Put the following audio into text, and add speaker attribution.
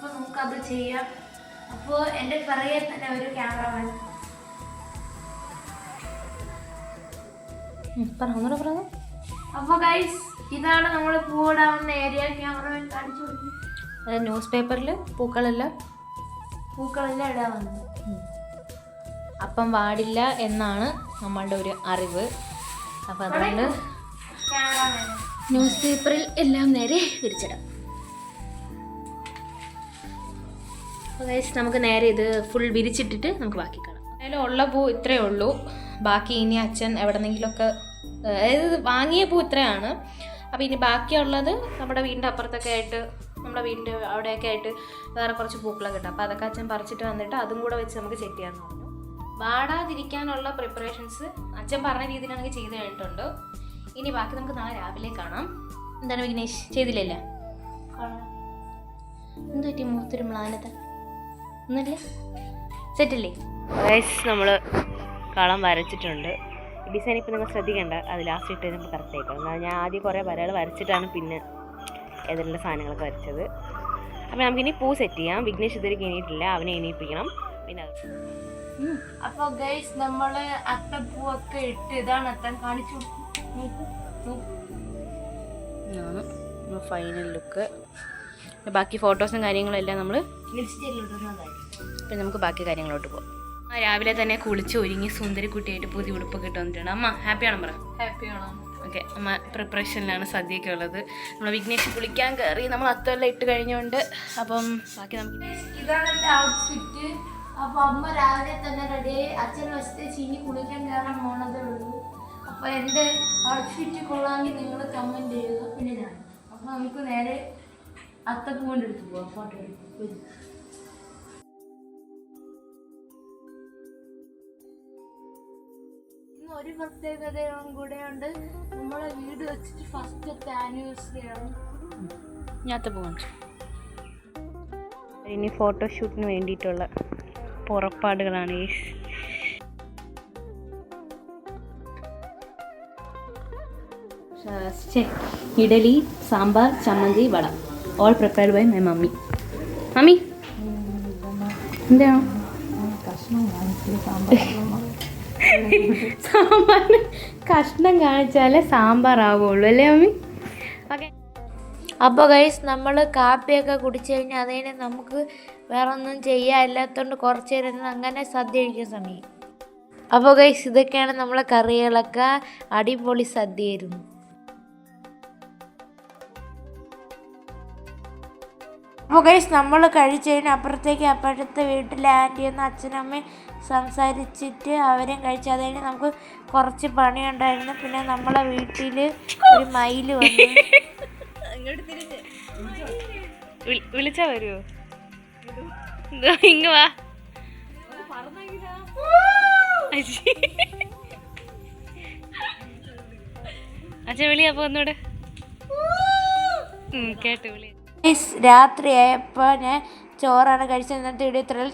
Speaker 1: അപ്പോൾ നമുക്കത് ചെയ്യാം. അപ്പോൾ എൻ്റെ പിറകെ തന്നെ ഒരു ക്യാമറമാൻ. അപ്പോൾ ഗൈസ്, ഇതാണ് നമ്മൾ പൂവിടാവുന്ന ഏരിയ. ക്യാമറമാൻ കാണിച്ചു കൊടുക്കും.
Speaker 2: അത് ന്യൂസ് പേപ്പറിൽ പൂക്കളെല്ലാം
Speaker 1: ഇടാൻ വന്നത്.
Speaker 2: അപ്പം പാടില്ല എന്നാണ് നമ്മളുടെ ഒരു അറിവ്. അപ്പം അതുകൊണ്ട് ന്യൂസ് പേപ്പറിൽ എല്ലാം നേരെ വിരിച്ചിടാം. അപ്പോൾ ഗൈസ്, നമുക്ക് നേരെ ഇത് ഫുൾ വിരിച്ചിട്ടിട്ട് നമുക്ക് ബാക്കി കാണാം. അതിലും ഉള്ള പൂ ഇത്രയേ ഉള്ളൂ. ബാക്കി ഇനി അച്ഛൻ എവിടെന്നെങ്കിലുമൊക്കെ, അതായത് വാങ്ങിയ പൂ ഇത്രയാണ്. അപ്പോൾ ഇനി ബാക്കിയുള്ളത് നമ്മുടെ വീടിൻ്റെ അപ്പുറത്തൊക്കെ ആയിട്ട്, നമ്മുടെ വീടിൻ്റെ അവിടെയൊക്കെ ആയിട്ട് വേറെ കുറച്ച് പൂക്കളൊക്കെ കിട്ടും. അപ്പോൾ അതൊക്കെ അച്ഛൻ പറിച്ചിട്ട് വന്നിട്ട് അതും കൂടെ വെച്ച് നമുക്ക് സെറ്റ് ചെയ്യാമെന്ന് പറഞ്ഞു. വാടാതിരിക്കാനുള്ള പ്രിപ്പറേഷൻസ് അച്ഛൻ പറഞ്ഞ രീതിയിലാണെങ്കിൽ ചെയ്ത് കഴിഞ്ഞിട്ടുണ്ട്. ഇനി ബാക്കി നമുക്ക് നാളെ രാവിലെ കാണാം. എന്താണ് വിഘ്നേഷ്, ചെയ്തില്ലല്ലോ? എന്ത് പറ്റി മൂത്തൊരു മ്ലാനത? ഒന്നുമില്ല, സെറ്റല്ലേ? നമ്മൾ കളം വരച്ചിട്ടുണ്ട്. ഡിസൈൻ ഇപ്പോൾ നിങ്ങൾ ശ്രദ്ധിക്കേണ്ട, അത് ലാസ്റ്റ് ഇട്ട് നമുക്ക് കറക്റ്റ് ആയിക്കോളും. എന്നാൽ ഞാൻ ആദ്യം കുറേ വരകൾ വരച്ചിട്ടാണ് പിന്നെ ഏതെല്ലാം സാധനങ്ങളൊക്കെ വരച്ചത്. അപ്പോൾ നമുക്കിനി പൂ സെറ്റ് ചെയ്യാം. വിഘ്നേഷ് ഇതുവരെ എണീറ്റില്ല, അവനെ എണീപ്പിക്കണം. പിന്നെ
Speaker 1: അപ്പോൾ ഗൈസ്, നമ്മൾ അത്തപ്പൂവൊക്കെ ഇട്ട് ഇതാണ് അത്തൻ കാണിച്ചു.
Speaker 2: Final look. ബാക്കി ഫോട്ടോസും കാര്യങ്ങളും എല്ലാം നമ്മൾ പിന്നെ നമുക്ക് ബാക്കി കാര്യങ്ങളോട്ട് പോകാം. രാവിലെ തന്നെ കുളിച്ച് ഒരുങ്ങി സുന്ദരിക്കുട്ടിയായിട്ട് പുതിയ ഉടുപ്പൊക്കെ ഇട്ട് വന്നിട്ടുണ്ട്. അമ്മ ഹാപ്പിയാണോ? പറ.
Speaker 1: ഹാപ്പിയാണോ?
Speaker 2: ഓക്കെ, അമ്മ പ്രിപ്പറേഷനിലാണ് സദ്യയൊക്കെ ഉള്ളത്. നമ്മൾ വിഘ്നേഷ് കുളിക്കാൻ കയറി, നമ്മൾ അത്തമെല്ലാം ഇട്ട് കഴിഞ്ഞുകൊണ്ട്. അപ്പം ബാക്കി നമുക്ക്
Speaker 1: ഇതാണ് എൻ്റെ ഔട്ട്ഫിറ്റ്. അപ്പോൾ അമ്മ രാവിലെ തന്നെ റെഡിയായി. അച്ഛൻ വശത്തെ ചീനി കുളിക്കാൻ കയറാൻ പോണതേ ഉള്ളൂ. അപ്പോൾ എൻ്റെ ഔട്ട്ഫിറ്റ് കൊള്ളാമെങ്കിൽ നിങ്ങൾ കമൻറ്റ് ചെയ്യുക. പിന്നെ ഞാൻ അപ്പോൾ നമുക്ക് നേരെ അത്തപ്പൂവിൻ്റെ അടുത്ത് പോവാം. ഫോട്ടോ എടുക്കും. ഇന്ന് ഒരു പ്രത്യേകതയും കൂടെ ഉണ്ട്. നമ്മളെ വീട് വെച്ചിട്ട് ഫസ്റ്റത്തെ ആനിവേഴ്സറി ആണ്.
Speaker 2: ഞാത്തപ്പൂ. ഇനി ഫോട്ടോഷൂട്ടിന് വേണ്ടിയിട്ടുള്ള പുറപ്പാടുകളാണ് ഈ idli, sambar, chammanthi, vada. All prepared by my mummy. Mummy എന്താണോ സാമ്പാറിന് കഷ്ണം കാണിച്ചാലേ സാമ്പാർ ആവുള്ളൂ അല്ലേ മമ്മി? ഓക്കെ.
Speaker 1: അപ്പോൾ ഗൈസ്, നമ്മൾ കാപ്പിയൊക്കെ കുടിച്ചു കഴിഞ്ഞാൽ അതിന് നമുക്ക് വേറെ ഒന്നും ചെയ്യാൻ ഇല്ലാത്തതുകൊണ്ട് കുറച്ച് നേരം അങ്ങനെ സദ്യ കഴിക്കാൻ സമയം. അപ്പോൾ ഗൈസ്, ഇതൊക്കെയാണ് നമ്മളെ കറികളൊക്കെ. അടിപൊളി സദ്യയായിരുന്നു. അപ്പോൾ ഗൈസ്, നമ്മൾ കഴിച്ചു കഴിഞ്ഞാൽ അപ്പുറത്തെ വീട്ടിലെ ആൻറ്റിയൊന്ന് അച്ഛനമ്മയും സംസാരിച്ചിട്ട് അവരെയും കഴിച്ചു. അത് കഴിഞ്ഞ് നമുക്ക് കുറച്ച് പണിയുണ്ടായിരുന്നു. പിന്നെ നമ്മളെ വീട്ടിൽ ഒരു മയില് വന്നു.
Speaker 2: വിളിച്ചാ വരുമോ? ഇങ്ങ് വാ. അച്ഛൻ വിളി. അപ്പൊ ഒന്നൂടെ കേട്ടു വിളി.
Speaker 1: രാത്രിയായപ്പോൾ ഞാൻ ചോറാണ് കഴിച്ചത്. ഇന്നത്തെ വീഡിയോ ഇത്രയും.